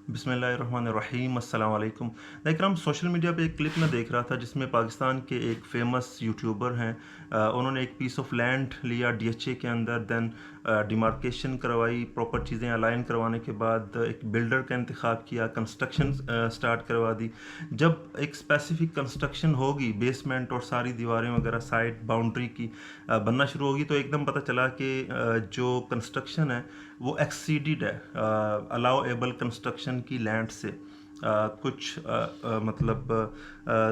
बिस्मिल्लाहिर्रहमानिर्रहीम अस्सलाम वालेकुम। देख रहा हूँ सोशल मीडिया पे एक क्लिप में देख रहा था जिसमें पाकिस्तान के एक फेमस यूट्यूबर हैं। उन्होंने एक पीस ऑफ लैंड लिया डीएचए के अंदर, देन डिमार्केशन करवाई, प्रॉपर चीज़ें अलाइन करवाने के बाद एक बिल्डर का इंतखाब किया, कंस्ट्रक्शन स्टार्ट करवा दी। जब एक स्पेसिफिक कंस्ट्रक्शन होगी, बेसमेंट और सारी दीवारें वगैरह साइड बाउंड्री की बनना शुरू होगी, तो एकदम पता चला कि जो कंस्ट्रक्शन है वो एक्सीडेड है अलाउएबल कंस्ट्रक्शन की लैंड से। कुछ मतलब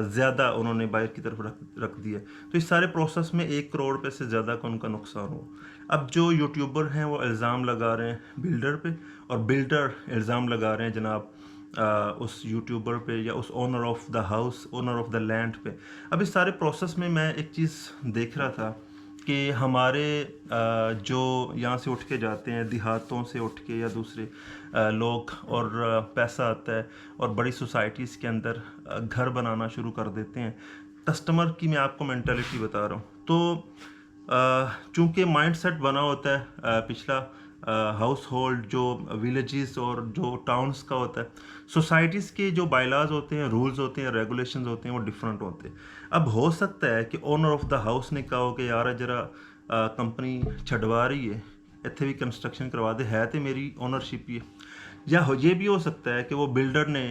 ज़्यादा उन्होंने बाहर की तरफ रख दिया। तो इस सारे प्रोसेस में 1 करोड़ रुपये से ज़्यादा का उनका नुकसान हुआ। अब जो यूट्यूबर हैं वो इल्ज़ाम लगा रहे हैं बिल्डर पे, और बिल्डर इल्ज़ाम लगा रहे हैं जनाब उस यूट्यूबर पे या उस owner of the house, owner of the land पे। अब इस सारे प्रोसेस में मैं एक चीज़ देख रहा था कि हमारे जो यहाँ से उठ के जाते हैं, देहातों से उठ के या दूसरे लोग, और पैसा आता है और बड़ी सोसाइटीज़ के अंदर घर बनाना शुरू कर देते हैं। कस्टमर की मैं आपको मेंटालिटी बता रहा हूँ। तो चूँकि माइंडसेट बना होता है पिछला हाउस होल्ड जो विलेजेस और जो टाउन्स का होता है, सोसाइटीज़ के जो बायलाज होते हैं, रूल्स होते हैं, रेगुलेशंस होते हैं, वो डिफरेंट होते हैं। अब हो सकता है कि ओनर ऑफ द हाउस ने कहा हो कि यार जरा कंपनी छडवा रही है, इतने भी कंस्ट्रक्शन करवा दे, है तो मेरी ओनरशिप ही है। या ये भी हो सकता है कि वो बिल्डर ने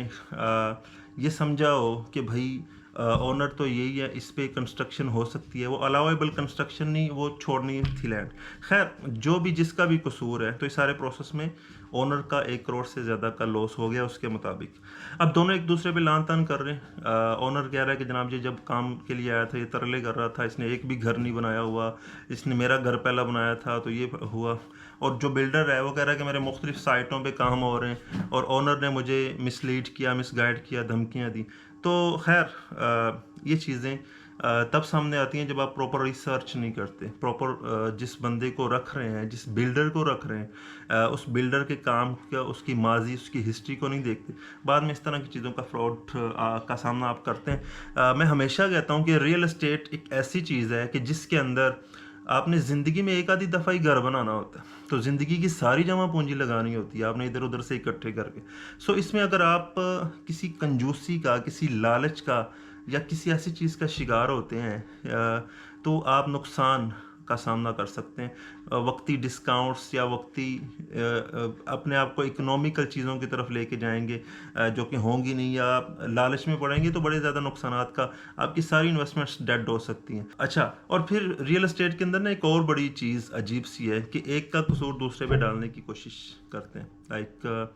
ये समझा हो कि भाई ओनर तो यही है, इस पे कंस्ट्रक्शन हो सकती है, वो अलाउएबल कंस्ट्रक्शन नहीं, वो छोड़नी थी लैंड। खैर, जो भी जिसका भी कसूर है, तो इस सारे प्रोसेस में ओनर का 1 करोड़ से ज़्यादा का लॉस हो गया उसके मुताबिक। अब दोनों एक दूसरे पे लान तान कर रहे हैं। ओनर कह रहा है कि जनाब जी जब काम के लिए आया था ये तरले कर रहा था, इसने एक भी घर नहीं बनाया हुआ, इसने मेरा घर पहला बनाया था तो ये हुआ। और जो बिल्डर है वो कह रहा है कि मेरे मुख्तलिफ साइटों पे काम हो रहे हैं और ओनर ने मुझे मिसलीड किया, मिसगाइड किया, धमकियाँ दी। तो खैर ये चीज़ें तब सामने आती हैं जब आप प्रॉपर रिसर्च नहीं करते, प्रॉपर जिस बंदे को रख रहे हैं, जिस बिल्डर को रख रहे हैं, उस बिल्डर के काम का, उसकी माजी, उसकी हिस्ट्री को नहीं देखते। बाद में इस तरह की चीज़ों का फ्रॉड का सामना आप करते हैं। मैं हमेशा कहता हूँ कि रियल एस्टेट एक ऐसी चीज़ है कि जिसके अंदर आपने ज़िंदगी में एक आधी दफ़ा ही घर बनाना होता है, तो ज़िंदगी की सारी जमा पूंजी लगानी होती है आपने इधर उधर से इकट्ठे करके। सो इसमें अगर आप किसी कंजूसी का, किसी लालच का या किसी ऐसी चीज़ का शिकार होते हैं तो आप नुकसान का सामना कर सकते हैं। वक्ती डिस्काउंट्स या वक्ती अपने आप को इकोनॉमिकल चीज़ों की तरफ लेके जाएंगे जो कि होंगी नहीं, या आप लालच में पड़ेंगे तो बड़े ज़्यादा नुकसानात का आपकी सारी इन्वेस्टमेंट्स डेड हो सकती हैं। अच्छा, और फिर रियल एस्टेट के अंदर ना एक और बड़ी चीज़ अजीब सी है कि एक का कसूर दूसरे पे डालने की कोशिश करते हैं। लाइक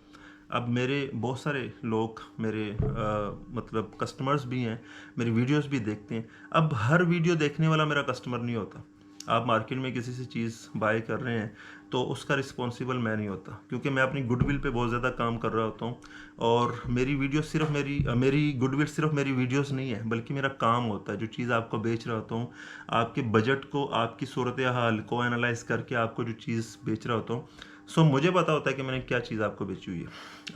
अब मेरे बहुत सारे लोग मेरे मतलब कस्टमर्स भी हैं, मेरी वीडियोस भी देखते हैं। अब हर वीडियो देखने वाला मेरा कस्टमर नहीं होता। आप मार्केट में किसी से चीज़ बाय कर रहे हैं तो उसका रिस्पॉन्सिबल मैं नहीं होता, क्योंकि मैं अपनी गुडविल पे बहुत ज़्यादा काम कर रहा होता हूँ। और मेरी वीडियो सिर्फ मेरी गुडविल सिर्फ मेरी वीडियोस नहीं है, बल्कि मेरा काम होता है। जो चीज़ आपको बेच रहा होता हूँ, आपके बजट को, आपकी सूरत हाल को एनालाइज करके आपको जो चीज़ बेच रहा होता हूँ, सो मुझे पता होता है कि मैंने क्या चीज़ आपको बेची हुई है।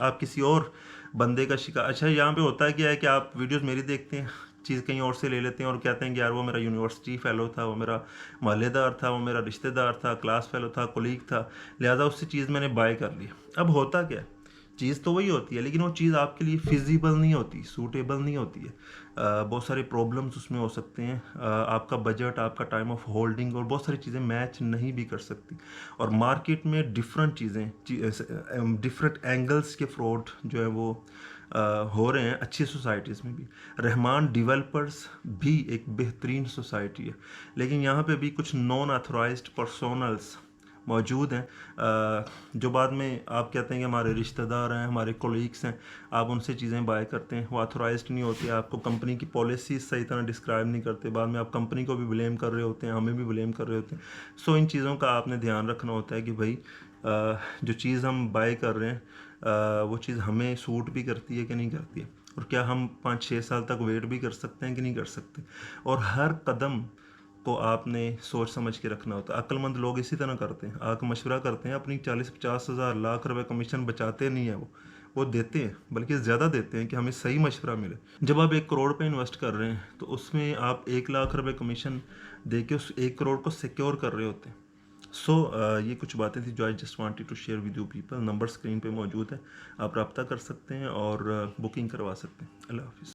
आप किसी और बंदे का शिकार, अच्छा यहाँ पे होता है क्या है कि आप वीडियोस मेरी देखते हैं, चीज़ कहीं और से ले लेते हैं और कहते हैं कि यार वो मेरा यूनिवर्सिटी फेलो था, वो मेरा मोहल्लेदार था, वो मेरा रिश्तेदार था, क्लास फेलो था, कोलीग था, लिहाजा उससे चीज़ मैंने बाय कर ली। अब होता क्या है, चीज़ तो वही होती है लेकिन वो चीज़ आपके लिए फिजिबल नहीं होती, सूटेबल नहीं होती है। बहुत सारे प्रॉब्लम्स उसमें हो सकते हैं। आपका बजट, आपका टाइम ऑफ होल्डिंग और बहुत सारी चीज़ें मैच नहीं भी कर सकती। और मार्केट में डिफरेंट चीज़ें, डिफरेंट एंगल्स के फ्रॉड जो है वो हो रहे हैं अच्छी सोसाइटीज़ में भी। रहमान डेवलपर्स भी एक बेहतरीन सोसाइटी है, लेकिन यहाँ पे भी कुछ नॉन ऑथराइज्ड पर्सोनल्स मौजूद हैं जो बाद में आप कहते हैं कि हमारे रिश्तेदार हैं, हमारे कोलीग्स हैं, आप उनसे चीज़ें बाय करते हैं, वो ऑथराइज्ड नहीं होती, आपको कंपनी की पॉलिसी सही तरह डिस्क्राइब नहीं करते, बाद में आप कंपनी को भी ब्लेम कर रहे होते हैं, हमें भी ब्लेम कर रहे होते हैं। सो इन चीज़ों का आपने ध्यान रखना होता है कि भाई जो चीज़ हम बाय कर रहे हैं वो चीज़ हमें सूट भी करती है कि नहीं करती है, और क्या हम 5-6 साल तक वेट भी कर सकते हैं कि नहीं कर सकते। और हर कदम को आपने सोच समझ के रखना होता है। अक्लमंद लोग इसी तरह करते हैं, आके मशवरा करते हैं, अपनी 40-50 हज़ार लाख रुपए कमीशन बचाते नहीं है वो देते हैं, बल्कि ज़्यादा देते हैं कि हमें सही मशवरा मिले। जब आप 1 करोड़ पे इन्वेस्ट कर रहे हैं तो उसमें आप 1 लाख रुपए कमीशन दे के उस 1 करोड़ को सिक्योर कर रहे होते हैं। सो ये कुछ बातें थी जो I just wanted to share with you people. Number screen पे मौजूद है, आप रब्ता कर सकते हैं और बुकिंग करवा सकते हैं। अल्लाह हाफिज़।